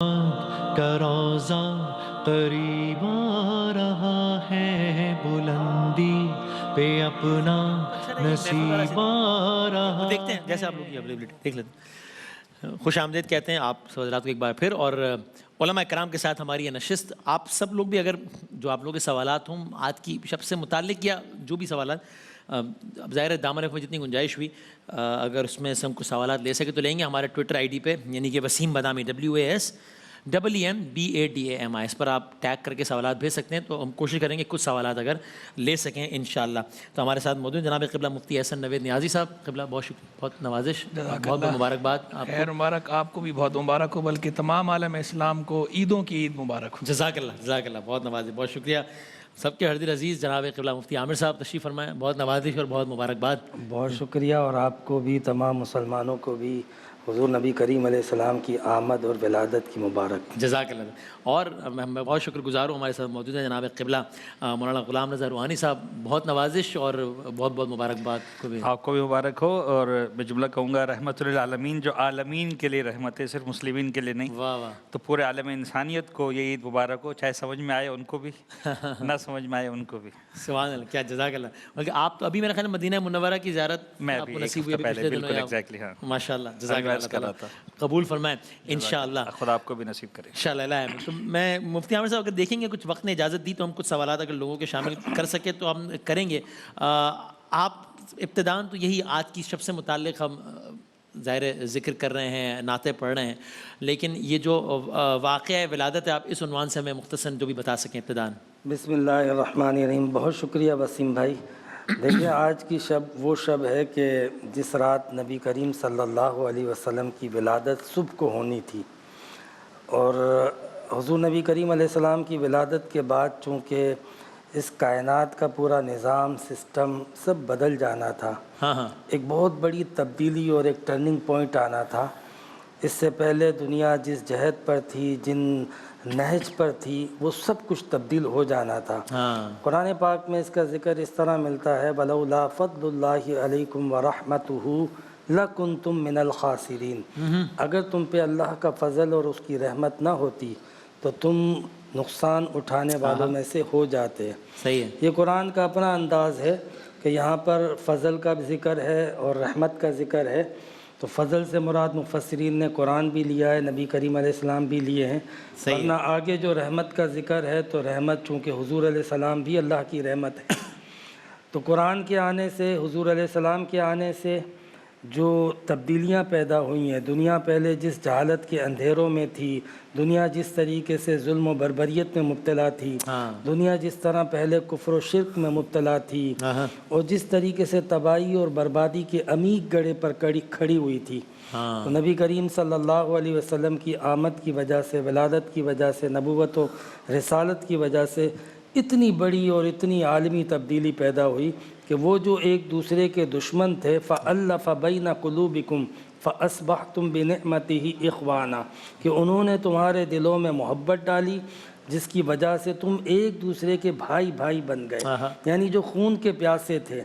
کا روزہ قریب آ رہا ہے، بلندی پہ اپنا نصیب آ رہا دیکھتے ہیں جیسے آپ لوگ کی اویلیبلٹی دیکھ لیتے ہیں۔ خوش آمدید کہتے ہیں آپ سب حضرات کو ایک بار پھر، اور علماء کرام کے ساتھ ہماری یہ نشست، آپ سب لوگ بھی اگر جو آپ لوگوں کے سوالات ہوں آج کی شب سے متعلق یا جو بھی سوالات، اب ظاہر ہے دامن میں جتنی گنجائش ہوئی اگر اس میں سے ہم کچھ سوالات لے سکے تو لیں گے۔ ہمارے ٹویٹر آئی ڈی پہ یعنی کہ وسیم بادامی WASEEMBADAMI، اس پر آپ ٹیگ کر کے سوالات بھیج سکتے ہیں، تو ہم کوشش کریں گے کچھ سوالات اگر لے سکیں انشاءاللہ۔ تو ہمارے ساتھ موجود جناب قبلہ مفتی احسن نوید نیازی صاحب، قبلہ بہت شکریہ، بہت نوازش، جزاک بہت اللہ مبارکباد آپ کو۔ خیر مبارک، آپ کو بھی بہت مبارک ہو، بلکہ تمام عالم اسلام کو عیدوں کی عید مبارک ہو۔ جزاک اللہ بہت نوازش، بہت شکریہ۔ سب کے ہر دل عزیز جناب قبلہ مفتی عامر صاحب تشریف فرمائیں، بہت نوازش اور بہت مبارکباد۔ بہت شکریہ، اور آپ کو بھی تمام مسلمانوں کو بھی حضور نبی کریم علیہ السلام کی آمد اور ولادت کی مبارک۔ جزاک اللہ۔ اور میں بہت شکر گزار ہوں، ہمارے ساتھ موجود ہیں جناب قبلہ مولانا غلام رضا روحانی صاحب، بہت نوازش اور بہت بہت مبارکباد کو بھی۔ آپ کو بھی مبارک ہو، اور میں جملہ کہوں گا رحمت للعالمین، جو عالمین کے لیے رحمت ہے، صرف مسلمین کے لیے نہیں۔ واہ واہ، تو پورے عالم انسانیت کو یہ عید مبارک ہو، چاہے سمجھ میں آئے ان کو بھی نہ سمجھ میں آئے ان کو بھی۔ سبحان اللہ، کیا جزاک اللہ۔ بلکہ آپ تو ابھی میرا خیال ہے مدینہ منورہ کی زیارت میں آپ ابھی کو ایک نصیب ہوئی ہفتہ ابھی پہلے، پچھلے دنوں، بالکل ایگزیکٹلی، ہاں ماشاء اللہ، جزاک میں اللہ کر رہا تعالیٰ تھا۔ قبول فرمائیں انشاءاللہ۔ خدا آپ کو بھی نصیب کرے۔ انشاءاللہ۔ تو میں مفتی عامر صاحب اگر دیکھیں گے کچھ وقت نے اجازت دی تو ہم کچھ سوالات اگر لوگوں کے شامل کر سکے تو ہم کریں گے۔ آپ ابتداءً تو یہی آج کی شب سے متعلق ہم ظاہر ذکر کر رہے ہیں، نعتیں پڑھ رہے ہیں، لیکن یہ جو واقعہ ولادت ہے آپ اس عنوان سے ہمیں مختصراً جو بھی بتا سکیں ابتداءً۔ بسم اللہ الرحمن الرحیم۔ بہت شکریہ وسیم بھائی۔ دیکھیں، آج کی شب وہ شب ہے کہ جس رات نبی کریم صلی اللہ علیہ وسلم کی ولادت صبح کو ہونی تھی، اور حضور نبی کریم علیہ السلام کی ولادت کے بعد چونکہ اس کائنات کا پورا نظام، سسٹم سب بدل جانا تھا، ہاں ایک بہت بڑی تبدیلی اور ایک ٹرننگ پوائنٹ آنا تھا۔ اس سے پہلے دنیا جس جہت پر تھی، جن نہج پر تھی، وہ سب کچھ تبدیل ہو جانا تھا۔ ہاں، قرآن پاک میں اس کا ذکر اس طرح ملتا ہے، وَلَوْلَا فَضْلُ اللَّهِ عَلَيْكُمْ وَرَحْمَتُهُ لَكُنْتُمْ مِنَ الْخَاسِرِينَ۔ اگر تم پہ اللہ کا فضل اور اس کی رحمت نہ ہوتی تو تم نقصان اٹھانے والوں میں سے ہو جاتے۔ صحیح ہے۔ یہ قرآن کا اپنا انداز ہے کہ یہاں پر فضل کا ذکر ہے اور رحمت کا ذکر ہے، تو فضل سے مراد مفسرین نے قرآن بھی لیا ہے، نبی کریم علیہ السلام بھی لیے ہیں، ورنہ آگے جو رحمت کا ذکر ہے تو رحمت چونکہ حضور علیہ السلام بھی اللہ کی رحمت ہے، تو قرآن کے آنے سے، حضور علیہ السلام کے آنے سے جو تبدیلیاں پیدا ہوئی ہیں، دنیا پہلے جس جہالت کے اندھیروں میں تھی، دنیا جس طریقے سے ظلم و بربریت میں مبتلا تھی، دنیا جس طرح پہلے کفر و شرک میں مبتلا تھی، اور جس طریقے سے تباہی اور بربادی کے عمیق گڑھے پر کھڑی ہوئی تھی، تو نبی کریم صلی اللہ علیہ وسلم کی آمد کی وجہ سے، ولادت کی وجہ سے، نبوت و رسالت کی وجہ سے اتنی بڑی اور اتنی عالمی تبدیلی پیدا ہوئی کہ وہ جو ایک دوسرے کے دشمن تھے، فَأَلَّفَ بَيْنَ قُلُوبِكُمْ فَأَصْبَحْتُمْ بِنِعْمَتِهِ إِخْوَانًا، کہ انہوں نے تمہارے دلوں میں محبت ڈالی جس کی وجہ سے تم ایک دوسرے کے بھائی بھائی بن گئے، یعنی جو خون کے پیاسے تھے۔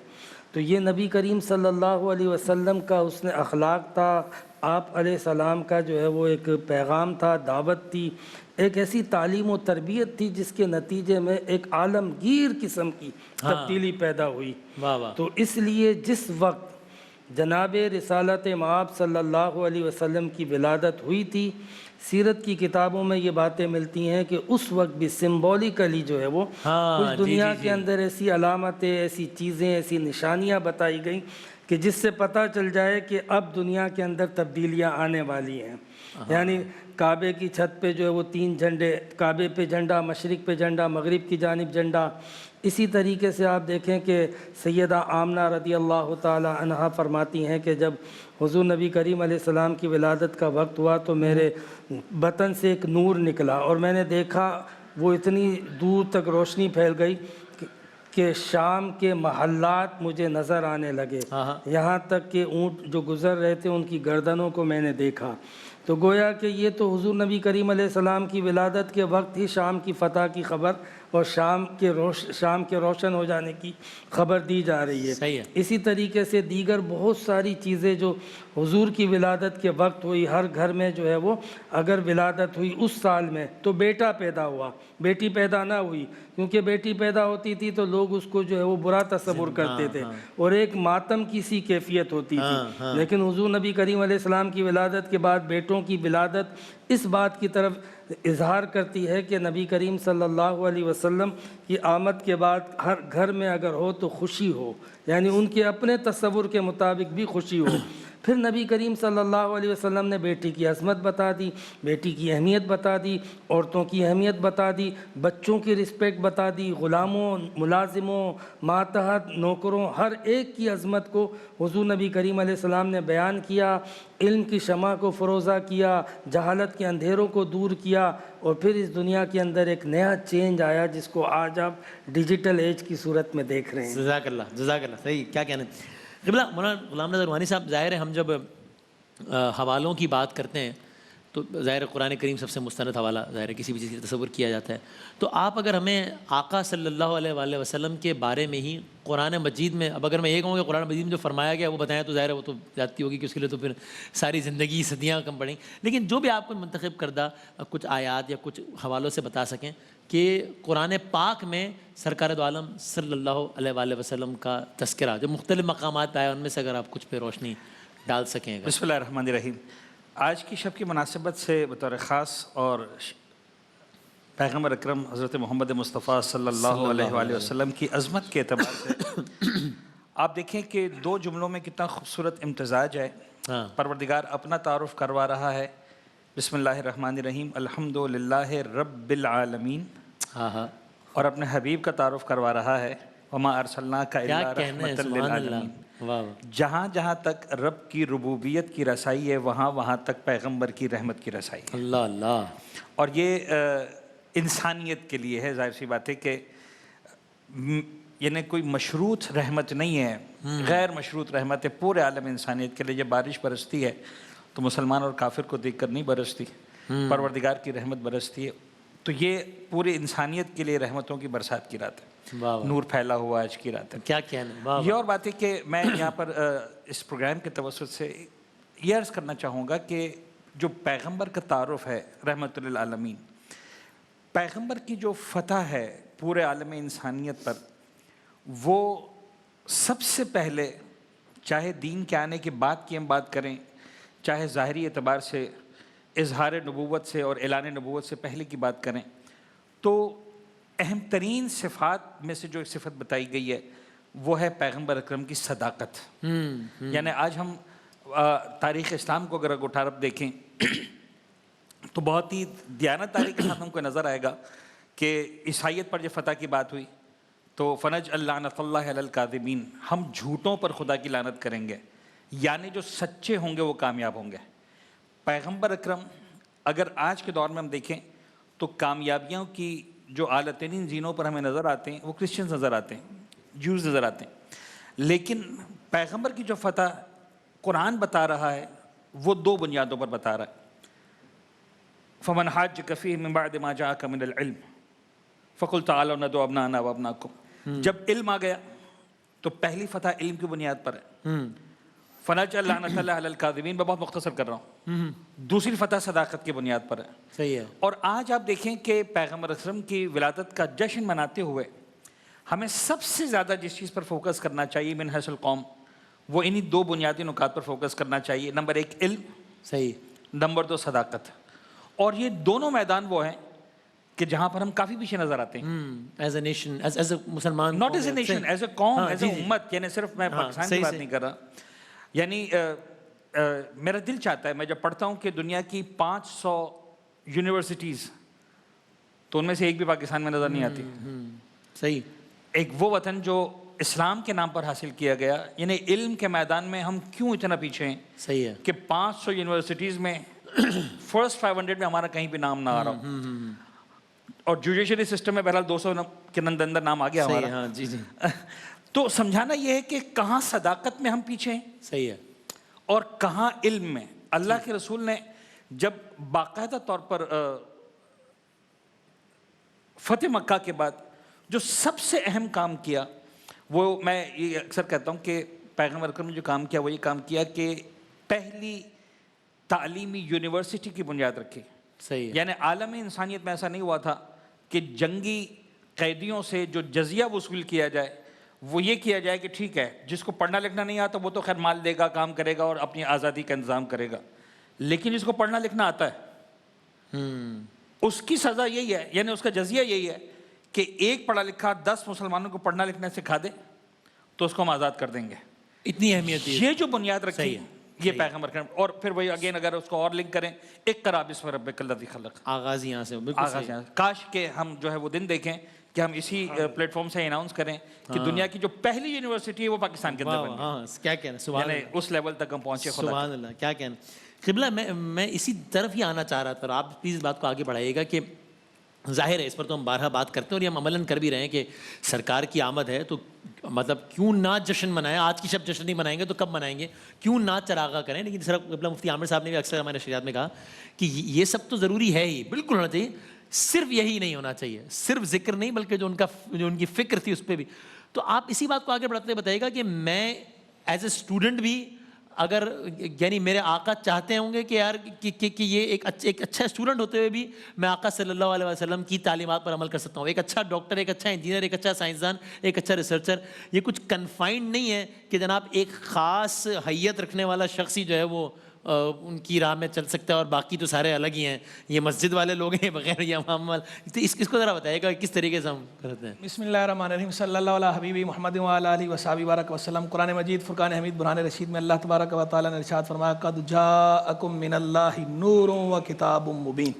تو یہ نبی کریم صلی اللہ علیہ وسلم کا حسن اخلاق تھا، آپ علیہ السلام کا جو ہے وہ ایک پیغام تھا، دعوت تھی، ایک ایسی تعلیم و تربیت تھی جس کے نتیجے میں ایک عالمگیر قسم کی تبدیلی پیدا ہوئی۔ تو اس لیے جس وقت جناب رسالت مآب صلی اللہ علیہ وسلم کی ولادت ہوئی تھی، سیرت کی کتابوں میں یہ باتیں ملتی ہیں کہ اس وقت بھی سمبولیکلی جو ہے وہ کچھ دنیا کے اندر ایسی علامتیں، ایسی چیزیں، ایسی نشانیاں بتائی گئیں کہ جس سے پتہ چل جائے کہ اب دنیا کے اندر تبدیلیاں آنے والی ہیں۔ یعنی کعبے کی چھت پہ جو ہے وہ 3 جھنڈے، کعبے پہ جھنڈا، مشرق پہ جھنڈا، مغرب کی جانب جھنڈا۔ اسی طریقے سے آپ دیکھیں کہ سیدہ آمنہ رضی اللہ تعالی عنہا فرماتی ہیں کہ جب حضور نبی کریم علیہ السلام کی ولادت کا وقت ہوا تو میرے بطن سے ایک نور نکلا، اور میں نے دیکھا وہ اتنی دور تک روشنی پھیل گئی کہ شام کے محلات مجھے نظر آنے لگے، یہاں تک کہ اونٹ جو گزر رہے تھے ان کی گردنوں کو میں نے دیکھا۔ تو گویا کہ یہ تو حضور نبی کریم علیہ السلام کی ولادت کے وقت ہی شام کی فتح کی خبر اور شام کے روشن ہو جانے کی خبر دی جا رہی ہے۔ اسی طریقے سے دیگر بہت ساری چیزیں جو حضور کی ولادت کے وقت ہوئی، ہر گھر میں جو ہے وہ اگر ولادت ہوئی اس سال میں تو بیٹا پیدا ہوا، بیٹی پیدا نہ ہوئی، کیونکہ بیٹی پیدا ہوتی تھی تو لوگ اس کو جو ہے وہ برا تصور کرتے تھے اور ایک ماتم کی سی کیفیت ہوتی تھی۔ لیکن حضور نبی کریم علیہ السلام کی ولادت کے بعد بیٹوں کی ولادت اس بات کی طرف اظہار کرتی ہے کہ نبی کریم صلی اللہ علیہ وسلم کی آمد کے بعد ہر گھر میں اگر ہو تو خوشی ہو، یعنی ان کے اپنے تصور کے مطابق بھی خوشی ہو۔ پھر نبی کریم صلی اللہ علیہ وسلم نے بیٹی کی عظمت بتا دی، بیٹی کی اہمیت بتا دی، عورتوں کی اہمیت بتا دی، بچوں کی رسپیکٹ بتا دی، غلاموں، ملازموں، ماتحت، نوکروں، ہر ایک کی عظمت کو حضور نبی کریم علیہ السلام نے بیان کیا، علم کی شمع کو فروزہ کیا، جہالت کے اندھیروں کو دور کیا، اور پھر اس دنیا کے اندر ایک نیا چینج آیا جس کو آج آپ ڈیجیٹل ایج کی صورت میں دیکھ رہے ہیں۔ جزاک اللہ، صحیح، کیا کہنا ہے قبلہ مولانا غلام نظر روحانی صاحب۔ ظاہر ہے ہم جب حوالوں کی بات کرتے ہیں تو ظاہر ہے قرآن کریم سب سے مستند حوالہ ظاہر ہے کسی بھی چیز کا تصور کیا جاتا ہے، تو آپ اگر ہمیں آقا صلی اللہ علیہ وآلہ وسلم کے بارے میں ہی قرآن مجید میں، اب اگر میں یہ کہوں کہ قرآن مجید میں جو فرمایا گیا وہ بتائیں تو ظاہر ہے وہ تو زیادتی ہوگی کہ اس کے لیے تو پھر ساری زندگی صدیاں کم پڑیں، لیکن جو بھی آپ کو منتخب کردہ کچھ آیات یا کچھ حوالوں سے بتا سکیں کہ قرآن پاک میں سرکار دو عالم صلی اللہ علیہ وآلہ وسلم کا تذکرہ جو مختلف مقامات پہ آیا ان میں سے اگر آپ کچھ پہ روشنی ڈال سکیں۔ بسم اللہ الرحمن الرحیم۔ آج کی شب کی مناسبت سے بطور خاص اور پیغمبر اکرم حضرت محمد مصطفیٰ صلی اللہ علیہ وآلہ وسلم کی عظمت کے اعتبار سے آپ دیکھیں کہ دو جملوں میں کتنا خوبصورت امتزاج ہے۔ پروردگار اپنا تعارف کروا رہا ہے، بسم اللہ الرحمن الرحیم، الحمد للہ رب العالمین، اور اپنے حبیب کا تعارف کروا رہا ہے، وما ارسلناک الا رحمۃ للعالمین۔ جہاں جہاں تک رب کی ربوبیت کی رسائی ہے وہاں وہاں تک پیغمبر کی رحمت کی رسائی ہے۔ اللہ اللہ۔ اور یہ انسانیت کے لیے ہے، ظاہر سی بات ہے کہ یعنی کوئی مشروط رحمت نہیں ہے، غیر مشروط رحمت ہے پورے عالم انسانیت کے لیے۔ جب بارش برستی ہے تو مسلمان اور کافر کو دیکھ کر نہیں برستی، پروردگار کی رحمت برستی ہے، تو یہ پورے انسانیت کے لیے رحمتوں کی برسات کی رات ہے، نور پھیلا ہوا آج کی رات ہے۔ کیا کہنا۔ یہ اور بات ہے کہ میں یہاں پر اس پروگرام کے توسط سے یہ عرض کرنا چاہوں گا کہ جو پیغمبر کا تعارف ہے رحمت للعالمین، پیغمبر کی جو فتح ہے پورے عالم انسانیت پر، وہ سب سے پہلے چاہے دین کے آنے کے بعد کی ہم بات کریں، چاہے ظاہری اعتبار سے اظہار نبوت سے اور اعلان نبوت سے پہلے کی بات کریں، تو اہم ترین صفات میں سے جو ایک صفت بتائی گئی ہے وہ ہے پیغمبر اکرم کی صداقت۔ یعنی آج ہم تاریخ اسلام کو اگر گٹھارب دیکھیں تو بہت ہی دیانتداری کے ساتھ ہم کو نظر آئے گا کہ عیسائیت پر جب فتح کی بات ہوئی تو فنجعل لعنۃ اللہ علی الکاذبین، ہم جھوٹوں پر خدا کی لعنت کریں گے، یعنی جو سچے ہوں گے وہ کامیاب ہوں گے۔ پیغمبر اکرم اگر آج کے دور میں ہم دیکھیں تو کامیابیوں کی جو اعلیٰ ترین زینوں پر ہمیں نظر آتے ہیں وہ کرسچنز نظر آتے ہیں، جیوز نظر آتے ہیں، لیکن پیغمبر کی جو فتح قرآن بتا رہا ہے وہ دو بنیادوں پر بتا رہا ہے۔ فمن حاجک فیہ من بعد ما جاءک من العلم فقل تعالوا ندعو ابناءنا وابناءکم، جب علم آ گیا تو پہلی فتح علم کی بنیاد پر ہے، فنجعل لعنۃ اللہ علی الکاذبین، میں بہت مختصر کر رہا ہوں، دوسری فتح صداقت کی بنیاد پر ہے۔ صحیح ہے۔ اور آج آپ دیکھیں کہ پیغمبر اکرم کی ولادت کا جشن مناتے ہوئے ہمیں سب سے زیادہ جس چیز پر فوکس کرنا چاہیے من حیث القوم، وہ انہی دو بنیادی نکات پر فوکس کرنا چاہیے، نمبر ایک علم، صحیح، نمبر دو صداقت۔ اور یہ دونوں میدان وہ ہیں کہ جہاں پر ہم کافی پیچھے نظر آتے ہیں، as a nation, as a مسلمان، not as a nation, as a قوم، ایز اے امت، یعنی صرف میں پاکستان کی بات نہیں کر رہا، یعنی میرا دل چاہتا ہے میں جب پڑھتا ہوں کہ دنیا کی 500 یونیورسٹیز تو ان میں سے ایک بھی پاکستان میں نظر نہیں آتی۔ صحیح، ایک وہ وطن جو اسلام کے نام پر حاصل کیا گیا، یعنی علم کے میدان میں ہم کیوں اتنا پیچھے ہیں صحیح ہے کہ 500 یونیورسٹیز میں فرسٹ 500 میں ہمارا کہیں بھی نام نہ آ رہا ہو، اور جوڈیشری سسٹم میں بہرحال 200 کے اندر نام آ گیا ہمارا۔ ہاں جی جی، تو سمجھانا یہ ہے کہ کہاں صداقت میں ہم پیچھے ہیں صحیح ہے، اور کہاں علم میں۔ اللہ کے رسول نے جب باقاعدہ طور پر فتح مکہ کے بعد جو سب سے اہم کام کیا، وہ میں یہ اکثر کہتا ہوں کہ پیغمبر اکرم نے جو کام کیا وہ یہ کام کیا کہ پہلی تعلیمی یونیورسٹی کی بنیاد رکھی. صحیح ہے. یعنی عالم انسانیت میں ایسا نہیں ہوا تھا کہ جنگی قیدیوں سے جو جزیہ وصول کیا جائے وہ یہ کیا جائے کہ ٹھیک ہے جس کو پڑھنا لکھنا نہیں آتا وہ تو خیر مال دے گا, کام کرے گا اور اپنی آزادی کا انتظام کرے گا, لیکن جس کو پڑھنا لکھنا آتا ہے اس کی سزا یہی ہے, یعنی اس کا جزیہ یہی ہے کہ ایک پڑھا لکھا 10 مسلمانوں کو پڑھنا لکھنا سکھا دے تو اس کو ہم آزاد کر دیں گے. اتنی اہمیت ہے. یہ جو بنیاد رکھی یہ پیغمبر کرم. اور پھر وہی اگین اگر اس کو اور لنک کریں اقرا بسم ربک الذی خلق, آغاز یہاں سے بالکل آغاز یہاں. کاش کہ ہم جو ہے وہ دن دیکھیں کہ ہم اسی پلیٹ فارم سے اناؤنس کریں کہ دنیا کی جو پہلی یونیورسٹی ہے وہ پاکستان کے اندر بنی. ہاں کیا کہنا, سبحان یعنی اس لیول تک ہم پہنچے. سبحان اللہ, کیا کہنا. قبلہ میں اسی طرف ہی آنا چاہ رہا تھا اور آپ پلیز بات کو آگے بڑھائیے گا کہ ظاہر ہے اس پر تو ہم بارہا بات کرتے ہیں اور یہ ہم عملاً کر بھی رہے ہیں کہ سرکار کی آمد ہے تو مطلب کیوں نہ جشن منائیں. آج کی شب جشن نہیں منائیں گے تو کب منائیں گے, کیوں نہ چراغاں کریں. لیکن سر قبلہ مفتی عامر صاحب نے بھی اکثر ہمارے نشریات میں کہا کہ یہ سب تو ضروری ہے ہی, بالکل ہونا چاہیے, صرف یہی نہیں ہونا چاہیے, صرف ذکر نہیں بلکہ جو ان کی فکر تھی اس پہ بھی. تو آپ اسی بات کو آگے بڑھتے بتائیے گا کہ میں ایز اے اسٹوڈنٹ بھی اگر یعنی میرے آقا چاہتے ہوں گے کہ یار کہ یہ ایک اچھا اسٹوڈنٹ ہوتے ہوئے بھی میں آقا صلی اللہ علیہ وسلم کی تعلیمات پر عمل کر سکتا ہوں, ایک اچھا ڈاکٹر, ایک اچھا انجینئر, ایک اچھا سائنسدان, ایک اچھا ریسرچر, یہ کچھ کنفائنڈ نہیں ہے کہ جناب ایک خاص حیت رکھنے والا شخص ہی جو ہے وہ ان کی راہ میں چل سکتا ہے اور باقی تو سارے الگ ہی ہیں, یہ مسجد والے لوگ ہیں بغیر یہ امام والے. اس کو ذرا بتائیے گا کس طریقے سے ہم کرتے ہیں. بسم اللہ الرحمن الرحیم. صلی اللہ علیہ حبیبی محمد وعلی آلہ وصحبہ بارک وسلم. قرآن مجید فرقان حمید برہان رشید میں اللہ تبارک و تعالیٰ نے ارشاد فرمایا قد جاءکم من اللہ نور و کتاب مبین.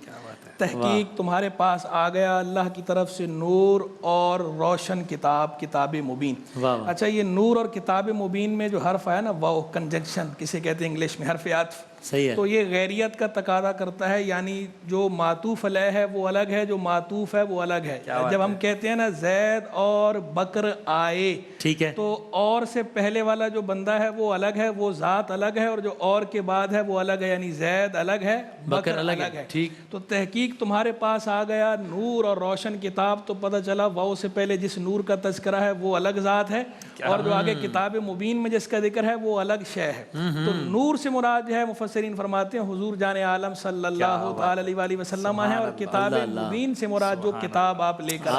تحقیق تمہارے پاس آ گیا اللہ کی طرف سے نور اور روشن کتاب, کتاب مبین. اچھا یہ نور اور کتاب مبین میں جو حرف آیا نا واو کنجنکشن کسے کہتے ہیں انگلش میں, حرف عطف, صحیح ہے. تو یہ غیریت کا تقاضا کرتا ہے, یعنی جو معطوف علیہ ہے وہ الگ ہے, جو معطوف ہے وہ الگ ہے. جب ہم کہتے ہیں نا زید اور بکر آئے, ٹھیک ہے, تو اور سے پہلے والا جو بندہ ہے وہ الگ ہے, وہ ذات الگ ہے, اور جو اور کے بعد ہے وہ الگ ہے, یعنی زید الگ ہے, بکر الگ ہے. ٹھیک. تو تحقیق تمہارے پاس آ گیا نور اور روشن کتاب, تو پتہ چلا واو سے پہلے جس نور کا تذکرہ ہے وہ الگ ذات ہے, اور جو آگے کتاب مبین میں جس کا ذکر ہے وہ الگ شے ہے. تو نور سے مراد جو ہے مفسرین فرماتے ہیں حضور جان عالم صلی اللہ تعالی علیہ وآلہ وسلم ہے, اور کتاب مبین سے مراد جو کتاب آپ لے کر.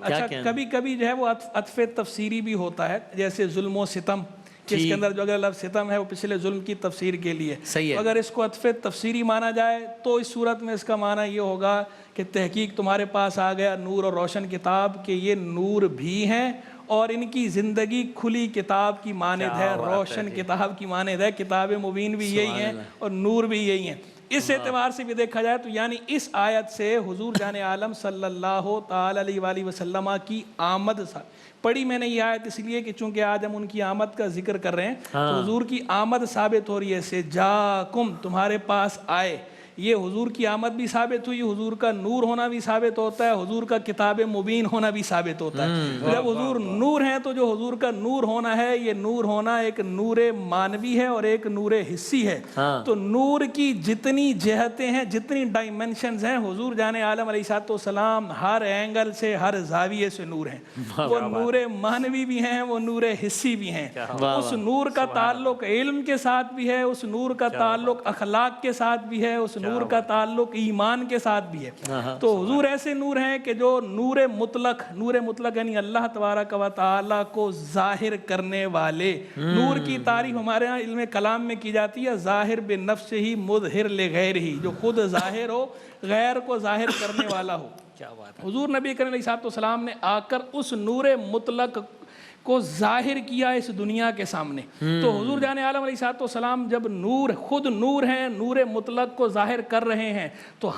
اچھا کبھی کبھی جو ہے وہ عطف تفسیری بھی ہوتا ہے, جیسے ظلم و ستم, جس کے اندر جو اگر لفظ ستم ہے وہ پچھلے ظلم کی تفسیر کے لیے. اگر اس کو عطف تفسیری مانا جائے تو اس صورت میں اس کا معنی یہ ہوگا کہ تحقیق تمہارے پاس آ گیا نور اور روشن کتاب, کہ یہ نور بھی ہیں اور ان کی زندگی کھلی کتاب کی مانند ہے, روشن کتاب کی مانند ہے. کتاب مبین بھی یہی ہیں اور نور بھی یہی ہیں. اس اعتبار سے بھی دیکھا جائے تو یعنی اس آیت سے حضور جان عالم صلی اللہ تعالی علیہ وآلہ وسلم کی آمد پڑھی میں نے یہ آیت اس لیے کہ چونکہ آج ہم ان کی آمد کا ذکر کر رہے ہیں, تو حضور کی آمد ثابت ہو رہی ہے سے جاکم تمہارے پاس آئے. یہ حضور کی آمد بھی ثابت ہوئی, حضور کا نور ہونا بھی ثابت ہوتا ہے, حضور کا کتاب مبین ہونا بھی ثابت ہوتا ہے. جب حضور نور ہیں تو جو حضور کا نور ہونا ہے, یہ نور ہونا ایک نور مانوی ہے اور ایک نور حسی ہے. تو نور کی جتنی جہتیں ہیں, جتنی ڈائمنشنز ہیں, حضور جان عالم علیہ الصلوۃ والسلام ہر اینگل سے, ہر زاویے سے نور ہیں. وہ نور مانوی بھی ہیں, وہ نور حسی بھی ہیں. اس نور کا تعلق علم کے ساتھ بھی ہے, اس نور کا تعلق اخلاق کے ساتھ بھی ہے, اس نور کا تعلق ایمان کے ساتھ بھی ہے. تو حضور ایسے نور ہیں کہ جو نور مطلق یعنی اللہ تبارک و تعالی کو ظاہر کرنے والے. نور کی تعریف ہمارے ہاں علم کلام میں کی جاتی ہے ظاہر بنفس ہی مظہر لغیر ہی, جو خود ظاہر ہو, غیر کو ظاہر کرنے والا ہو. حضور نبی کریم علیہ السلام نے آ کر اس نور مطلق کو ظاہر کیا اس دنیا کے سامنے. تو حضور جان عالم علیہ الصلوۃ والسلام جب نور خود نور ہیں, نور مطلق کو ظاہر کر رہے ہیں, تو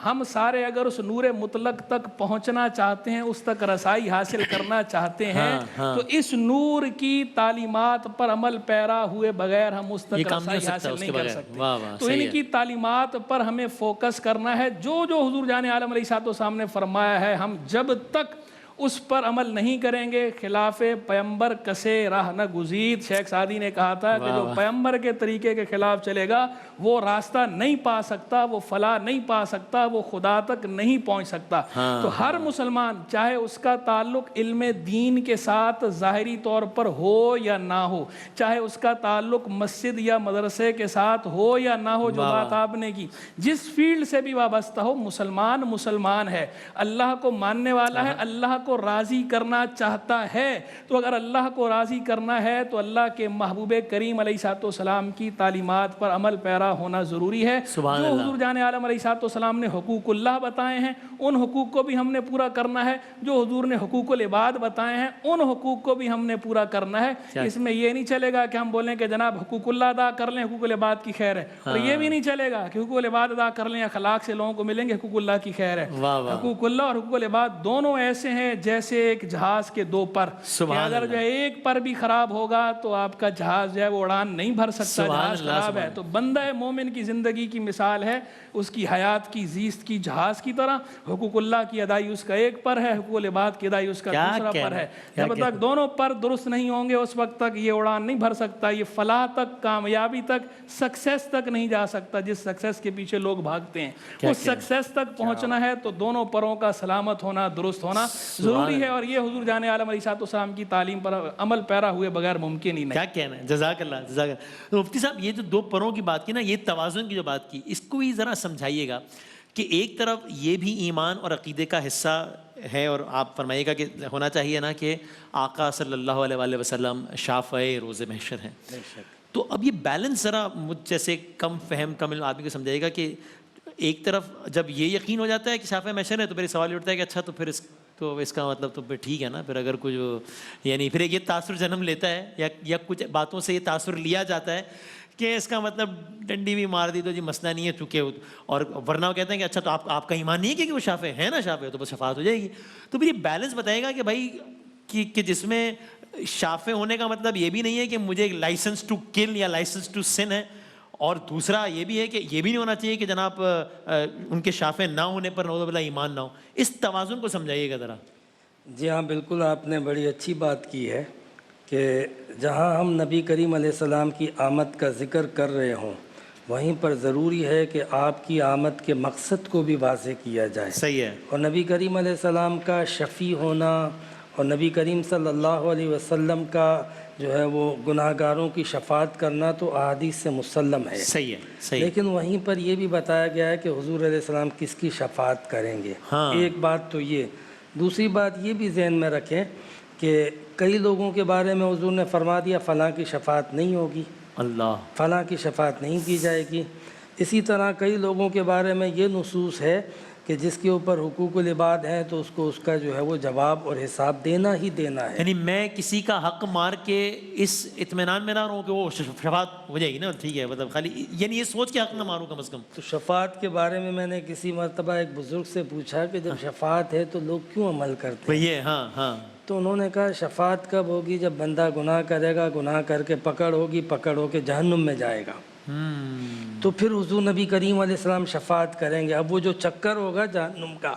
ہم سارے اگر اس نور مطلق تک پہنچنا چاہتے ہیں, اس تک رسائی حاصل کرنا چاہتے ہیں, تو اس نور کی تعلیمات پر عمل پیرا ہوئے بغیر ہم اس تک رسائی حاصل نہیں کر سکتے. تو ان کی تعلیمات پر ہمیں فوکس کرنا ہے. جو حضور جان عالم علیہ الصلوۃ والسلام نے فرمایا ہے, ہم جب تک اس پر عمل نہیں کریں گے خلاف پیمبر کسے راہ نہ گزید. شیخ سعدی نے کہا تھا کہ جو پیمبر کے طریقے کے خلاف چلے گا وہ راستہ نہیں پا سکتا, وہ فلاح نہیں پا سکتا, وہ خدا تک نہیں پہنچ سکتا. تو ہر مسلمان چاہے اس کا تعلق علم دین کے ساتھ ظاہری طور پر ہو یا نہ ہو, چاہے اس کا تعلق مسجد یا مدرسے کے ساتھ ہو یا نہ ہو, جو بات آپ نے کی, جس فیلڈ سے بھی وابستہ ہو, مسلمان مسلمان ہے, اللہ کو ماننے والا ہے, اللہ کو راضی کرنا چاہتا ہے. تو اگر اللہ کو راضی کرنا ہے تو اللہ کے محبوب کریم علیہ السلام کی تعلیمات پر عمل پیرا ہونا ضروری ہے. جو حضور جان عالم علیہ السلام نے حقوق اللہ بتائے ہیں ان حقوق کو بھی ہم نے پورا کرنا ہے. جو حضور نے حقوق العباد بتائے ہیں ان حقوق کو بھی ہم نے پورا کرنا ہے. اس میں یہ نہیں چلے گا کہ ہم بولیں کہ جناب حقوق اللہ ادا کر لیں, حقوق العباد کی خیر ہے, اور یہ بھی نہیں چلے گا کہ حقوق العباد ادا کر لیں, اخلاق سے لوگوں کو ملیں گے, حقوق اللہ کی خیر ہے. حقوق اللہ اور حقوق العباد دونوں ایسے ہیں جیسے ایک جہاز کے دو پر, کہ اگر جو ایک پر بھی خراب ہوگا تو آپ کا جہاز جو ہے وہ اڑان نہیں بھر سکتا, جہاز خراب ہے. تو بندہ مومن کی زندگی کی مثال ہے اس کی حیات کی زیست کی جہاز کی طرح. حقوق اللہ کی ادائی اس کا ایک پر ہے, حقوق العباد کی ادائی اس کا دوسرا پر ہے. جب تک دونوں پر درست نہیں ہوں گے اس وقت تک یہ اڑان نہیں بھر سکتا, یہ فلاح تک, کامیابی تک, سکسیس تک نہیں جا سکتا. جس سکسیس کے پیچھے لوگ بھاگتے ہیں اس سکسیس تک پہنچنا ہے تو دونوں پروں کا سلامت ہونا, درست ہونا ضروری ہے. اور یہ حضور جان عالم علیہ السلام کی تعلیم پر عمل پیرا ہوئے بغیر ممکن ہی نہیں. کیا کہنا ہے, جزاک اللہ, جزاک اللہ. مفتی صاحب یہ جو دو پروں کی بات کی نا, یہ توازن کی جو بات کی, اس کو بھی ذرا سمجھائیے گا کہ ایک طرف یہ بھی ایمان اور عقیدے کا حصہ ہے, اور آپ فرمائیے گا کہ ہونا چاہیے نا کہ آقا صلی اللہ علیہ وآلہ وسلم شافع روز محشر ہیں. تو اب یہ بیلنس ذرا مجھ جیسے کم فہم کم علم آدمی کو سمجھائیے گا کہ ایک طرف جب یہ یقین ہو جاتا ہے کہ شافع محشر ہے تو پھر سوال اٹھتا ہے کہ اچھا تو اس کا مطلب تو پھر ٹھیک ہے نا, پھر اگر کچھ یعنی پھر یہ تاثر جنم لیتا ہے یا کچھ باتوں سے یہ تاثر لیا جاتا ہے کہ اس کا مطلب ڈنڈی بھی مار دی تو جی مسئلہ نہیں ہے چونکہ, اور ورنہ وہ کہتے ہیں کہ اچھا تو آپ کا ایمان نہیں ہے کہ وہ شافع ہے نا, شافع تو بس شفاعت ہو جائے گی. تو پھر یہ بیلنس بتائے گا کہ بھائی کہ جس میں شافع ہونے کا مطلب یہ بھی نہیں ہے کہ مجھے لائسنس ٹو کل یا لائسنس ٹو سن ہے, اور دوسرا یہ بھی ہے کہ یہ بھی نہیں ہونا چاہیے کہ جناب ان کے شافع نہ ہونے پر نعوذ باللہ ایمان نہ ہو. اس توازن کو سمجھائیے گا ذرا. جی ہاں بالکل, آپ نے بڑی اچھی بات کی ہے کہ جہاں ہم نبی کریم علیہ السلام کی آمد کا ذکر کر رہے ہوں وہیں پر ضروری ہے کہ آپ کی آمد کے مقصد کو بھی واضح کیا جائے. صحیح ہے. اور نبی کریم علیہ السلام کا شفیع ہونا اور نبی کریم صلی اللہ علیہ وسلم کا جو ہے وہ گناہ گاروں کی شفاعت کرنا تو احادیث سے مسلم ہے. صحیح ہے, صحیح. لیکن وہیں پر یہ بھی بتایا گیا ہے کہ حضور علیہ السلام کس کی شفاعت کریں گے. ایک بات تو یہ. دوسری بات یہ بھی ذہن میں رکھیں کہ کئی لوگوں کے بارے میں حضور نے فرما دیا فلاں کی شفاعت نہیں ہوگی, اللہ فلاں کی شفاعت نہیں کی جائے گی. اسی طرح کئی لوگوں کے بارے میں یہ نصوص ہے کہ جس کے اوپر حقوق العباد ہیں تو اس کو اس کا جو ہے وہ جواب اور حساب دینا ہی دینا ہے. یعنی میں کسی کا حق مار کے اس اطمینان میں نہ رہوں کہ وہ شفاعت ہو جائے گی نا, ٹھیک ہے, مطلب خالی یعنی یہ سوچ کے حق نہ ماروں کم از کم. تو شفاعت کے بارے میں نے کسی مرتبہ ایک بزرگ سے پوچھا کہ جب شفاعت ہے تو لوگ کیوں عمل کرتے ہیں. یہ ہاں تو انہوں نے کہا شفاعت کب ہوگی, جب بندہ گناہ کرے گا, گناہ کر کے پکڑ ہوگی, پکڑ ہو کے جہنم میں جائے گا, تو پھر حضور نبی کریم علیہ السلام شفاعت کریں گے. اب وہ جو چکر ہوگا جہنم کا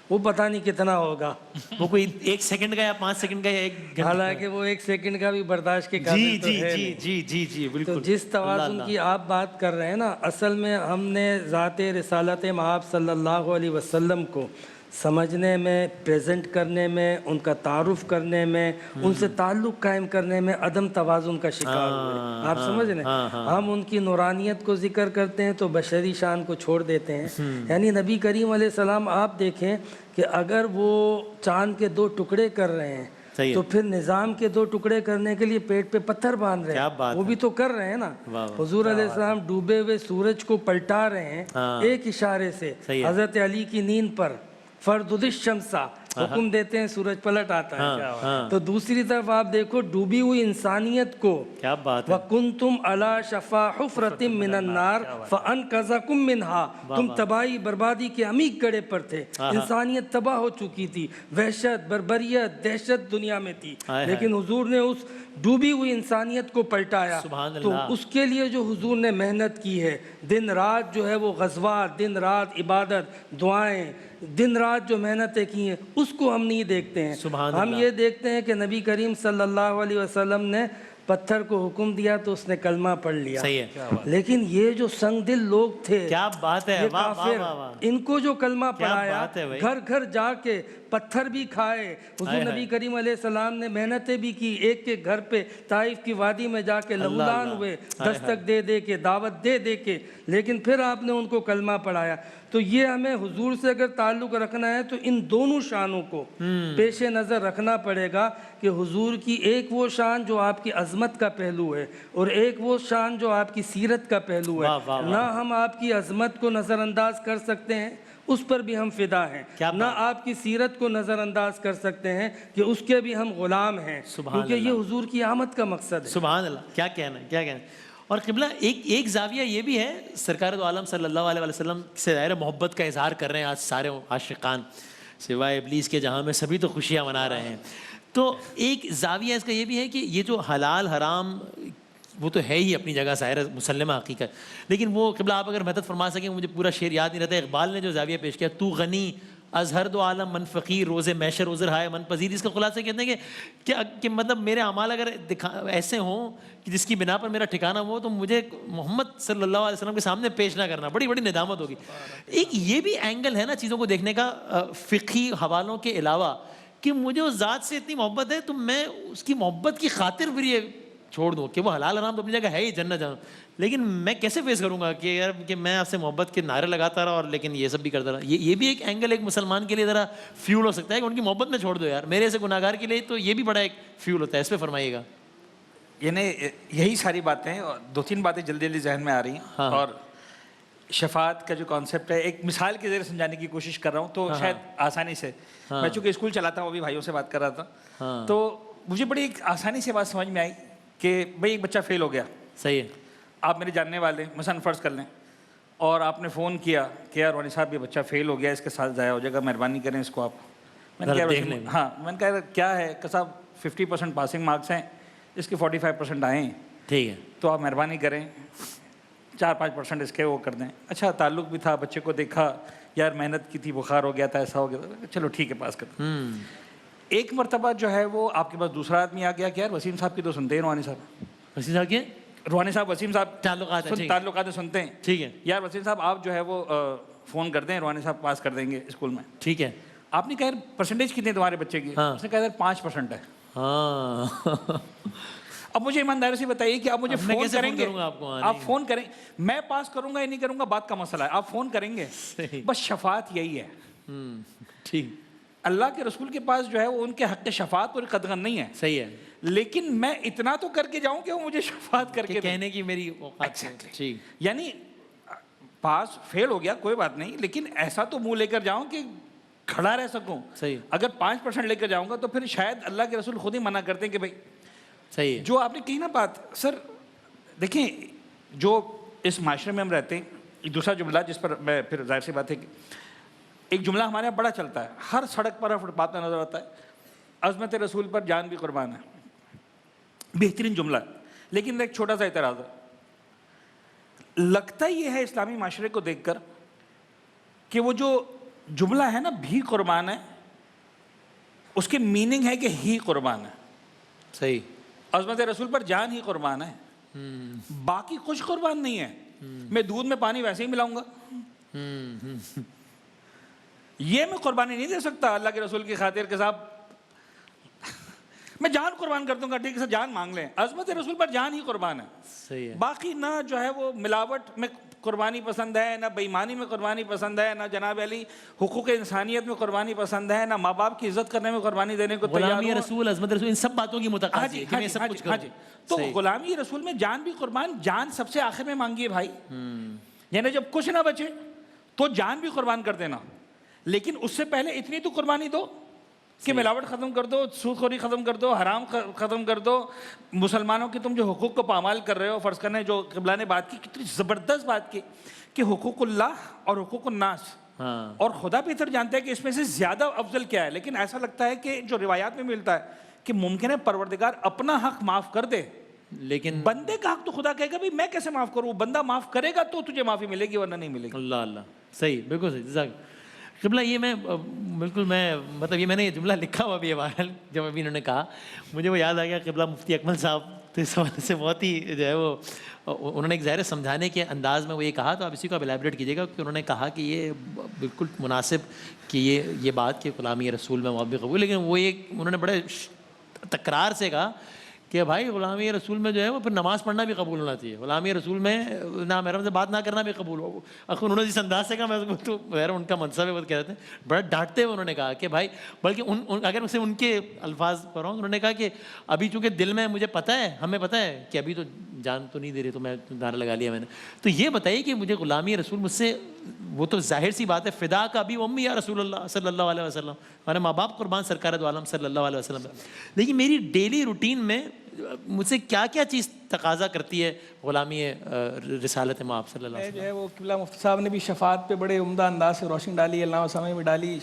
وہ پتہ نہیں کتنا ہوگا, وہ کوئی 1 سیکنڈ کا یا 5 سیکنڈ کا یا 1 گھنٹہ, حالانکہ وہ 1 سیکنڈ کا بھی برداشت کے قابل تو ہے نہیں. جی بالکل. تو جس توازن کی آپ بات کر رہے ہیں نا, اصل میں ہم نے ذات رسالت مآب صلی اللہ علیہ وسلم کو سمجھنے میں, پریزنٹ کرنے میں, ان کا تعارف کرنے میں, ان سے تعلق قائم کرنے میں عدم توازن کا شکار ہوئے. آپ سمجھ رہے ہیں, ہم ان کی نورانیت کو ذکر کرتے ہیں تو بشری شان کو چھوڑ دیتے ہیں. یعنی نبی کریم علیہ السلام آپ دیکھیں کہ اگر وہ چاند کے 2 ٹکڑے کر رہے ہیں تو پھر نظام کے 2 ٹکڑے کرنے کے لیے پیٹ پہ پتھر باندھ رہے ہیں, وہ بھی تو کر رہے ہیں نا. حضور علیہ السلام ڈوبے ہوئے سورج کو پلٹا رہے ہیں ایک اشارے سے. حضرت علی کی نیند پر فردد الشمسا حکم دیتے ہیں, سورج پلٹ آتا ہے. تو دوسری طرف آپ دیکھو ڈوبی ہوئی انسانیت کو, کیا بات ہے, وَكُنْتُمْ عَلَى شَفَا حُفْرَةٍ مِّنَ النَّارِ فَأَنْقَذَكُم مِّنْهَا, تم تباہی بربادی کے عمیق گڑھے پر تھے. انسانیت تباہ ہو چکی تھی, وحشت, بربریت, دہشت دنیا میں تھی, لیکن حضور نے اس ڈوبی ہوئی انسانیت کو پلٹایا. تو اس کے لیے جو حضور نے محنت کی ہے, دن رات جو ہے وہ غزوات, دن رات عبادت, دعائیں, دن رات جو محنتیں کی ہیں, اس کو ہم نہیں دیکھتے ہیں. سبحان ہم اللہ. یہ دیکھتے ہیں کہ نبی کریم صلی اللہ علیہ وسلم نے پتھر کو حکم دیا تو اس نے کلمہ پڑھ لیا. صحیح ہے. لیکن یہ جو سنگ دل لوگ تھے, کیا بات ہے, یہ واہ واہ کافر, واہ واہ, ان کو جو کلمہ کیا پڑھایا, بات ہے بھائی. گھر گھر جا کے پتھر بھی کھائے. حضور ہائے نبی کریم علیہ السلام نے محنتیں بھی کی, ایک کے گھر پہ طائف کی وادی میں جا کے لہولان ہوئے, دستک دے دے کے, دعوت دے دے کے, لیکن پھر آپ نے ان کو کلمہ پڑھایا. تو یہ ہمیں حضور سے اگر تعلق رکھنا ہے تو ان دونوں شانوں کو پیش نظر رکھنا پڑے گا کہ حضور کی ایک وہ شان جو آپ کی عظمت کا پہلو ہے اور ایک وہ شان جو آپ کی سیرت کا پہلو ہے. واہ واہ واہ. نہ ہم آپ کی عظمت کو نظر انداز کر سکتے ہیں, اس پر بھی ہم فدا ہیں, نہ آپ کی سیرت کو نظر انداز کر سکتے ہیں کہ اس کے بھی ہم غلام ہیں, کیونکہ یہ حضور کی آمد کا مقصد ہے. سبحان اللہ. کیا کہنا ہے, کیا کہنا ہے. اور قبلہ ایک زاویہ یہ بھی ہے, سرکار دو عالم صلی اللہ علیہ وسلم سے ظاہر محبت کا اظہار کر رہے ہیں آج سارے عاشقان, سوائے ابلیس کے جہاں میں سبھی تو خوشیاں منا رہے ہیں. تو ایک زاویہ اس کا یہ بھی ہے کہ یہ جو حلال حرام وہ تو ہے ہی اپنی جگہ ظاہر مسلمہ حقیقت, لیکن وہ قبلہ آپ اگر مدد فرما سکیں, مجھے پورا شعر یاد نہیں رہتا, اقبال نے جو زاویہ پیش کیا, تو غنی از ہر دو عالم من فقیر, روز محشر عذر ہائے من پذیر. اس کا خلاصہ کہتے ہیں کہ مطلب میرے اعمال اگر ایسے ہوں کہ جس کی بنا پر میرا ٹھکانہ ہو, تو مجھے محمد صلی اللہ علیہ وسلم کے سامنے پیش نہ کرنا, بڑی بڑی ندامت ہوگی. ایک یہ بھی اینگل ہے نا چیزوں کو دیکھنے کا, فقہی حوالوں کے علاوہ, کہ مجھے اس ذات سے اتنی محبت ہے تو میں اس کی محبت کی خاطر پھر یہ چھوڑ دوں کہ وہ حلال حرام تو اپنی جگہ ہے ہی, جنت جانا, لیکن میں کیسے فیس کروں گا کہ یار کہ میں آپ سے محبت کے نعرے لگاتا رہا اور لیکن یہ سب بھی کرتا رہا. یہ بھی ایک اینگل ایک مسلمان کے لیے ذرا فیول ہو سکتا ہے کہ ان کی محبت میں چھوڑ دو یار, میرے ایسے گناہ گار کے لیے تو یہ بھی بڑا ایک فیول ہوتا ہے. اس پہ فرمائیے گا. یعنی یہی ساری باتیں, دو تین باتیں جلدی جلدی ذہن میں آ رہی ہیں. اور شفاعت کا جو کانسیپٹ ہے ایک مثال کے ذریعے سمجھانے کی کوشش کر رہا ہوں, تو شاید آسانی سے, میں چونکہ اسکول چلاتا ہوں, ابھی بھائیوں سے بات کر رہا تھا, تو مجھے بڑی ایک آسانی سے بات سمجھ میں آئی کہ بھائی ایک بچہ فیل ہو گیا. صحیح ہے. آپ میرے جاننے والے مثلاً فرض کر لیں, اور آپ نے فون کیا کہ یار روانی صاحب یہ بچہ فیل ہو گیا, اس کے ساتھ ضائع ہو جائے گا, مہربانی کریں اس کو آپ. میں نے کہا ہاں, میں نے کہا کیا ہے کہ صاحب 50% پاسنگ مارکس ہیں, اس کے 45% آئے ہیں, ٹھیک ہے, تو آپ مہربانی کریں 4-5% اس کے وہ کر دیں. اچھا تعلق بھی تھا, بچے کو دیکھا, یار محنت کی تھی, بخار ہو گیا تھا, ایسا ہو گیا تھا, چلو ٹھیک ہے پاس کر دیں. ایک مرتبہ جو ہے وہ آپ کے پاس دوسرا آدمی آ گیا کہ یار وسیم صاحب کی تو سنتے ہیں روحانی صاحب. وسیم صاحب کیا؟ روحانی صاحب وسیم صاحب تعلقات سنتے ہیں. ٹھیک ہے یار وسیم صاحب آپ جو ہے وہ فون کر دیں, روحانی صاحب پاس کر دیں گے اسکول میں. ٹھیک ہے. آپ نے کہا یار پرسنٹیج کتنی ہے تمہارے بچے کی؟ اس نے کہا یار 5% ہے. ہاں. اب مجھے ایمانداری سے بتائیے کہ آپ مجھے فون کریں گے, آپ فون کریں, میں پاس کروں گا یا نہیں کروں گا بات کا مسئلہ ہے, آپ فون کریں گے, بس شفاعت یہی ہے. ٹھیک. اللہ کے رسول کے پاس جو ہے وہ ان کے حق شفاعت پر قدغن نہیں ہے. صحیح ہے. لیکن میں اتنا تو کر کے جاؤں کہ وہ مجھے شفاعت کر کے کہنے کی میری اوقات ہے. ٹھیک. یعنی پاس فیل ہو گیا کوئی بات نہیں, لیکن ایسا تو منہ لے کر جاؤں کہ کھڑا رہ سکوں. صحیح. اگر 5% لے کر جاؤں گا تو پھر شاید اللہ کے رسول خود ہی منع کرتے ہیں کہ بھائی. صحیح ہے. جو آپ نے کہی نا بات, سر دیکھیں جو اس معاشرے میں ہم رہتے ہیں, ایک دوسرا جملہ جس پر میں پھر ظاہر سی بات ہے کہ ایک جملہ ہمارے یہاں بڑا چلتا ہے, ہر سڑک پر فٹ پاتھ میں نظر آتا ہے, عظمت رسول پر جان بھی قربان ہے. بہترین جملہ ہے, لیکن ایک چھوٹا سا اعتراض ہے. لگتا یہ ہے اسلامی معاشرے کو دیکھ کر کہ وہ جو جملہ ہے نا بھی قربان ہے, اس کے میننگ ہے کہ ہی قربان ہے. صحیح. عظمت رسول پر جان ہی قربان ہے, باقی کچھ قربان نہیں ہے. میں دودھ میں پانی ویسے ہی ملاؤں گا, یہ میں قربانی نہیں دے سکتا اللہ کے رسول کی خاطر کہ صاحب میں جان قربان کر دوں گا, ٹھیک ہے جان مانگ لیں. عظمت رسول پر جان ہی قربان ہے. صحیح ہے. باقی نہ جو ہے وہ ملاوٹ میں قربانی پسند ہے, نہ بےایمانی میں قربانی پسند ہے, نہ جناب علی حقوق انسانیت میں قربانی پسند ہے, نہ ماں باپ کی عزت کرنے میں قربانی دینے کو تیار ہوں. غلامی رسول, عظمت رسول, ان سب باتوں کی متقاضی ہے کہ میں سب کچھ کروں. تو غلامی رسول میں جان بھی قربان, جان سب سے آخر میں مانگیے بھائی. یعنی جب کچھ نہ بچے تو جان بھی قربان کر دینا, لیکن اس سے پہلے اتنی تو قربانی دو کہ ملاوٹ ختم کر دو, سود خوری ختم کر دو, حرام ختم کر دو. مسلمانوں کے تم جو حقوق کو پامال کر رہے ہو, فرض کرنے جو قبلہ نے بات کی, کتنی زبردست بات کی کہ حقوق اللہ اور حقوق الناس, اور خدا بہتر جانتا ہے کہ اس میں سے زیادہ افضل کیا ہے. لیکن ایسا لگتا ہے کہ جو روایات میں ملتا ہے کہ ممکن ہے پروردگار اپنا حق معاف کر دے, لیکن بندے کا حق تو خدا کہے گا بھائی میں کیسے معاف کروں, بندہ معاف کرے گا تو تجھے معافی ملے گی ورنہ نہیں ملے گی. اللہ اللہ. صحیح, بالکل صحیح. قبلہ یہ بالکل میں مطلب یہ میں نے یہ جملہ لکھا ہوا بھی ہے بہرحال، جب ابھی انہوں نے کہا مجھے وہ یاد آ گیا قبلہ مفتی اکمل صاحب، تو اس حوالے سے بہت ہی جو ہے وہ انہوں نے ایک ظاہر سمجھانے کے انداز میں وہ یہ کہا، تو آپ اسی کو الیبریٹ کیجیے گا، کہ انہوں نے کہا کہ یہ بالکل مناسب کہ یہ بات کہ غلامی رسول میں محبت قبول، لیکن وہ ایک انہوں نے بڑے تکرار سے کہا کہ بھائی غلامی رسول میں جو ہے وہ پھر نماز پڑھنا بھی قبول ہونا چاہیے، غلامی رسول میں نامحرم سے بات نہ کرنا بھی قبول ہو۔ انہوں نے جس انداز سے کہا میں اس کو تو غیر ان کا منصب ہے وہ کہتے ہیں، بڑا ڈانٹتے ہوئے انہوں نے کہا کہ بھائی، بلکہ اگر اسے ان کے الفاظ پر ہوں، انہوں نے کہا کہ ابھی چونکہ دل میں مجھے پتہ ہے، ہمیں پتہ ہے کہ ابھی تو جان تو نہیں دے رہی، تو میں نعرہ لگا لیا میں نے، تو یہ بتائیے کہ مجھے غلامی رسول مجھ سے، وہ تو ظاہر سی بات ہے، فدا کا ابھی امی یا رسول اللہ صلی اللہ علیہ وسلم، ہمارے ماں باپ قربان سرکار دو عالم صلی اللہ علیہ وسلم، لیکن میری ڈیلی روٹین میں مجھ سے کیا کیا چیز تقاضا کرتی ہے غلامی رسالت مآب صلی اللہ علیہ وسلم؟ جو ہے وہ قبلہ مفتی صاحب نے بھی شفاعت پہ بڑے عمدہ انداز سے روشنی ڈالی، علامہ سامعی بھی ڈالی۔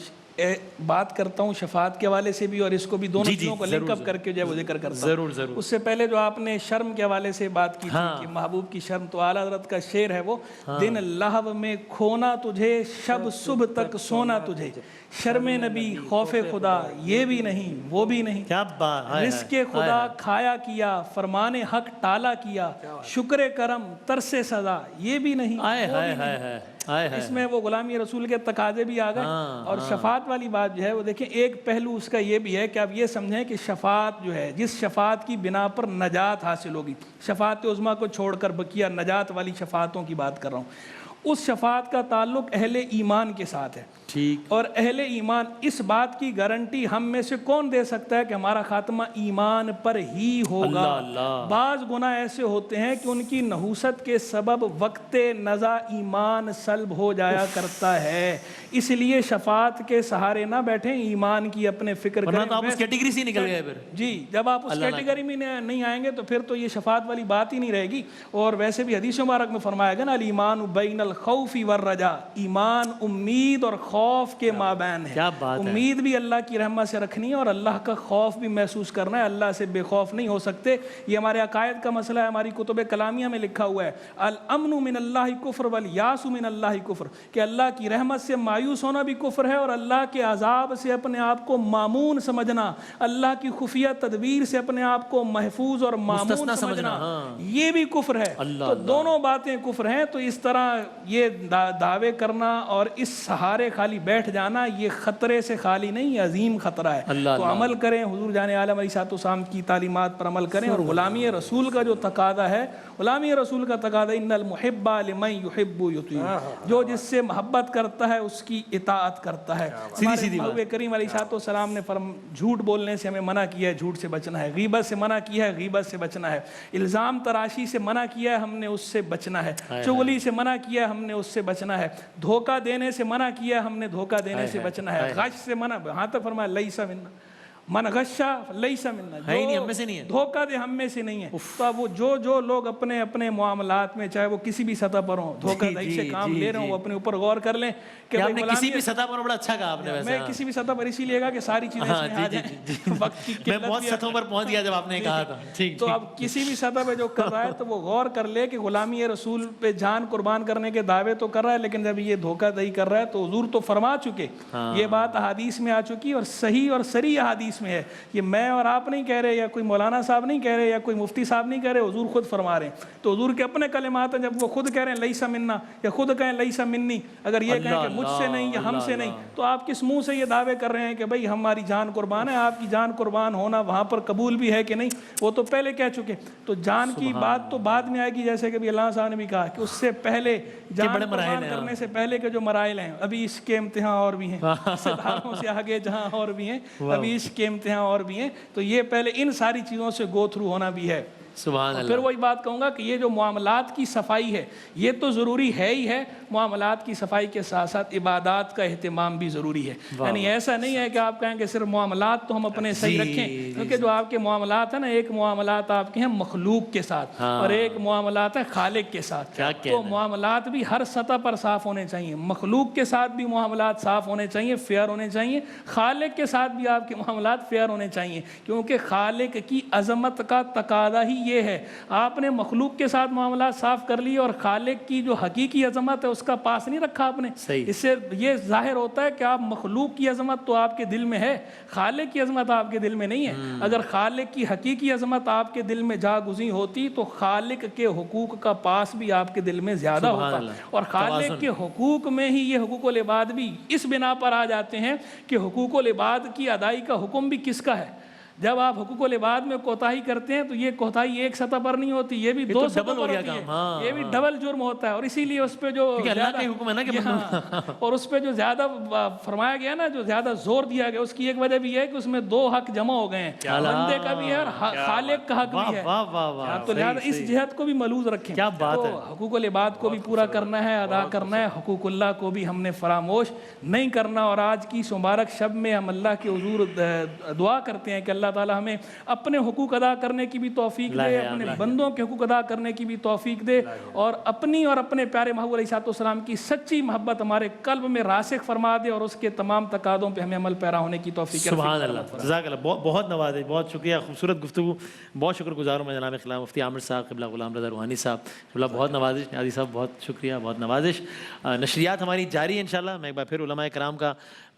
بات کرتا ہوں شفاعت کے حوالے سے بھی، اور اس کو بھی دونوں چیزوں کو لنک اپ کر کے جو ہے وہ ذکر کرتا ہوں۔ ضرور ضرور۔ اس سے پہلے جو آپ نے شرم کے حوالے سے بات کی تھی کہ محبوب کی شرم، تو اعلیٰ حضرت کا شعر ہے وہ، دن لہو میں کھونا تجھے، شب صبح تک سونا تجھے، شرم نبی خوف خدا یہ بھی نہیں وہ بھی نہیں، کیا بات، رزق خدا کھایا کیا، فرمان حق ٹالا کیا، شکر کرم ترس سزا یہ بھی نہیں، اس میں وہ غلامی رسول کے تقاضے بھی آ گئے۔ اور شفاعت والی بات جو ہے وہ دیکھیں، ایک پہلو اس کا یہ بھی ہے کہ آپ یہ سمجھیں کہ شفاعت جو ہے، جس شفاعت کی بنا پر نجات حاصل ہوگی، شفاعت عظمیٰ کو چھوڑ کر بقیہ نجات والی شفاعتوں کی بات کر رہا ہوں، اس شفاعت کا تعلق اہل ایمان کے ساتھ ہے۔ ٹھیک۔ اور اہل ایمان، اس بات کی گارنٹی ہم میں سے کون دے سکتا ہے کہ ہمارا خاتمہ ایمان پر ہی ہوگا؟ بعض گناہ ایسے ہوتے ہیں کہ ان کی نحوست کے سبب وقت نزا ایمان سلب ہو جایا کرتا ہے، اس لیے شفاعت کے سہارے نہ بیٹھیں، ایمان کی اپنے فکر کریں۔ تو آپ اس کیٹیگری سے نکل گئے پھر؟ جی، جب آپ اس کیٹیگری میں نہیں آئیں گے تو پھر تو یہ شفاعت والی بات ہی نہیں رہے گی۔ اور ویسے بھی حدیث مبارک میں فرمایا گیا نا، الایمان بین الخوف والرجاء، ایمان امید اور خوف کے مابین ہے۔ کیا بات ہے! امید بھی اللہ کی رحمت سے رکھنی ہے اور اللہ کا خوف بھی محسوس کرنا ہے، اللہ سے بے خوف نہیں ہو سکتے۔ یہ ہمارے عقائد کا مسئلہ ہے، ہماری کتب کلامیہ میں لکھا ہوا ہے، الامن من اللہ کفر والیاس من اللہ کفر، کہ اللہ کی رحمت سے مایوس ہونا بھی کفر ہے، اور اللہ کے عذاب سے اپنے آپ کو مامون سمجھنا، اللہ کی خفیہ تدبیر سے اپنے آپ کو محفوظ اور مامون سمجھنا، یہ بھی کفر ہے۔ تو دونوں باتیں کفر ہیں۔ تو اس طرح یہ دعوے کرنا اور اس سہارے خالی بیٹھ جانا، یہ خطرے سے خالی نہیں، یہ عظیم خطرہ ہے۔ تو عمل کریں، حضور جان عالم علیہ السلام کی تعلیمات پر عمل کریں، اور غلامی رسول کا جو تقاضا ہے، غلامی رسول کا تقاضا ان المحب لمن یحب یطیع، جو جس سے محبت کرتا ہے اس کی اطاعت کرتا ہے۔ محبوب کریم علیہ السلام نے جھوٹ بولنے سے ہمیں منع کیا ہے، جھوٹ سے بچنا ہے، غیبت سے منع کیا ہے، غیبت سے بچنا ہے، الزام تراشی سے منع کیا ہے، ہم نے اس سے بچنا ہے، چغلی سے منع کیا ہے، ہم نے اس سے بچنا ہے، دھوکہ دینے سے منع کیا ہے، ہم نے دھوکہ دینے سے بچنا ہے، غش سے منع، ہاں تو فرمایا لیس منا، من غشا لیس منا، ہم میں سے نہیں ہے، دھوکہ دے ہم میں سے نہیں ہے۔ تو وہ جو لوگ اپنے اپنے معاملات میں، چاہے وہ کسی بھی سطح پر ہوں، دھوکہ دہی سے کام لے رہے ہوں، وہ اپنے اوپر غور کر لیں کہ آپ نے کسی بھی سطح پر، بڑا اچھا کہا آپ نے، میں کسی بھی سطح پر اسی لیے کہا کہ ساری چیزیں اس میں آ جائیں، وقت کی میں بہت سطحوں پر پہنچ گیا جب آپ نے کہا تھا۔ تو اب کسی بھی سطح پہ جو کر رہا ہے تو وہ غور کر لے کہ غلامی رسول پہ جان قربان کرنے کے دعوے تو کر رہا ہے، لیکن جب یہ دھوکہ دہی کر رہا ہے تو حضور تو فرما چکے، یہ بات احادیث میں آ چکی، اور صحیح اور صریح احادیث میں ہے، یہ میں اور آپ نہیں کہہ رہے، یا کوئی مولانا صاحب نہیں کہہ رہے، یا کوئی مفتی صاحب نہیں کہہ رہے، حضور خود فرما رہے ہیں۔ تو حضور کے اپنے کلمات ہیں، جب وہ خود کہہ رہے ہیں لیس منا، یا خود کہیں لیس منی، اگر یہ کہیں کہ مجھ سے نہیں یا ہم سے نہیں، تو آپ کس منہ سے یہ دعوے کر رہے ہیں کہ بھئی ہماری جان قربان ہے؟ آپ کی جان قربان ہونا وہاں پر قبول بھی ہے کہ نہیں، وہ تو پہلے کہہ چکے۔ تو جان کی بات تو بعد میں آئے گی، جیسے کہ اللہ صاحب نے بھی کہا کہ اس سے پہلے جان قربان کرنے سے پہلے کے جو مراحل ہیں، ابھی اس کے امتحان اور بھی ہیں، ستاروں سے آگے جہاں اور بھی ہیں، ابھی اس کے امتحان اور بھی ہیں، تو یہ پہلے ان ساری چیزوں سے گو تھرو ہونا بھی ہے۔ سبحان اللہ۔ پھر وہی بات کہوں گا کہ یہ جو معاملات کی صفائی ہے، یہ تو ضروری ہے ہی ہے، معاملات کی صفائی کے ساتھ ساتھ عبادات کا اہتمام بھی ضروری ہے۔ یعنی ایسا نہیں ہے کہ آپ کہیں کہ صرف معاملات تو ہم اپنے صحیح رکھیں، کیونکہ جو آپ کے معاملات ہیں نا، ایک معاملات آپ کے ہیں مخلوق کے ساتھ، اور ایک معاملات ہے خالق کے ساتھ۔ تو معاملات بھی ہر سطح پر صاف ہونے چاہیے، مخلوق کے ساتھ بھی معاملات صاف ہونے چاہیے، فیئر ہونے چاہیے، خالق کے ساتھ بھی آپ کے معاملات فیئر ہونے چاہیے، کیونکہ خالق کی عظمت کا تقاضا ہی یہ ہے آپ نے مخلوق کے ساتھ معاملات صاف کر لیے اور خالق کی جو حقیقی عظمت ہے اس کا پاس نہیں رکھا آپ نے. اس سے یہ ظاہر ہوتا ہے کہ آپ مخلوق کی عظمت تو آپ کے دل میں ہے, خالق کی عظمت آپ کے دل میں نہیں ہے. اگر خالق کی حقیقی عظمت آپ کے دل میں جا گزی ہوتی تو خالق کے حقوق کا پاس بھی آپ کے دل میں زیادہ ہوتا, اور خالق کے حقوق میں ہی یہ حقوق العباد بھی اس بنا پر آ جاتے ہیں کہ حقوق العباد کی ادائی کا حکم بھی کس کا ہے. جب آپ حقوق العباد میں کوتاہی کرتے ہیں تو یہ کوتاہی ایک سطح پر نہیں ہوتی, یہ بھی دو سطح پر ہوتی ہے, یہ بھی ڈبل جرم ہوتا ہے. اور اسی لیے اس پہ جو اللہ کا حکم ہے نا کہ اور اس پہ جو زیادہ فرمایا گیا نا, جو زیادہ زور دیا گیا, اس کی ایک وجہ بھی ہے کہ اس میں دو حق جمع ہو گئے ہیں, بندے کا بھی ہے اور خالق کا حق بھی ہے. تو لہٰذا اس جہت کو بھی ملحوظ رکھیں. کیا بات ہے, حقوق العباد کو بھی پورا کرنا ہے, ادا کرنا ہے. حقوق اللہ کو بھی ہم نے فراموش نہیں کرنا. اور آج کی اس مبارک شب میں ہم اللہ کے حضور دعا کرتے ہیں کہ اللہ تعالی ہمیں اپنے حقوق ادا کرنے کی بھی توفیق دے, اپنے بندوں کے حقوق ادا کرنے کی بھی توفیق دے, اور اپنی اور اپنے پیارے محبوب علیہ السلام کی سچی محبت ہمارے قلب میں راسخ فرما دے, اور اس کے تمام تقاضوں پہ ہمیں عمل پیرا ہونے کی توفیق دے. سبحان اللہ, جزاک اللہ, بہت نوازے, بہت شکریہ, خوبصورت گفتگو, بہت شکر گزار ہوں میں جناب خلیفہ مفتی عامر صاحب, قبلہ غلام رضا روحانی صاحب, اللہ بہت نوازش. نیازی صاحب بہت شکریہ, بہت نوازش. نشریات ہماری جاری ہیں انشاءاللہ. میں ایک بار پھر علماء کرام کا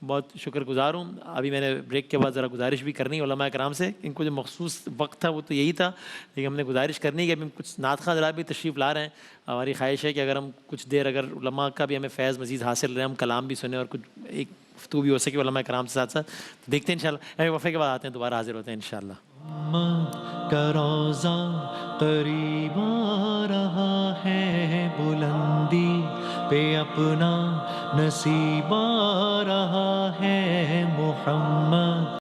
بہت شکر گزار ہوں. ابھی میں نے بریک کے بعد ذرا گزارش بھی کرنی علماء کرام سے, ان کو جو مخصوص وقت تھا وہ تو یہی تھا, لیکن ہم نے گزارش کرنی کہ ابھی کچھ نعت خواں حضرات بھی تشریف لا رہے ہیں. ہماری خواہش ہے کہ اگر ہم کچھ دیر اگر علماء کا بھی ہمیں فیض مزید حاصل رہے, ہم کلام بھی سنیں اور کچھ ایک گفتگو بھی ہو سکے علماء کرام کے ساتھ ساتھ, تو دیکھتے ہیں انشاءاللہ. ایک وقفے کے بعد آتے ہیں, دوبارہ حاضر ہوتے ہیں انشاءاللہ. کا روزہ قریب آ رہا ہے, بلندی پہ اپنا نصیب آ رہا ہے, محمد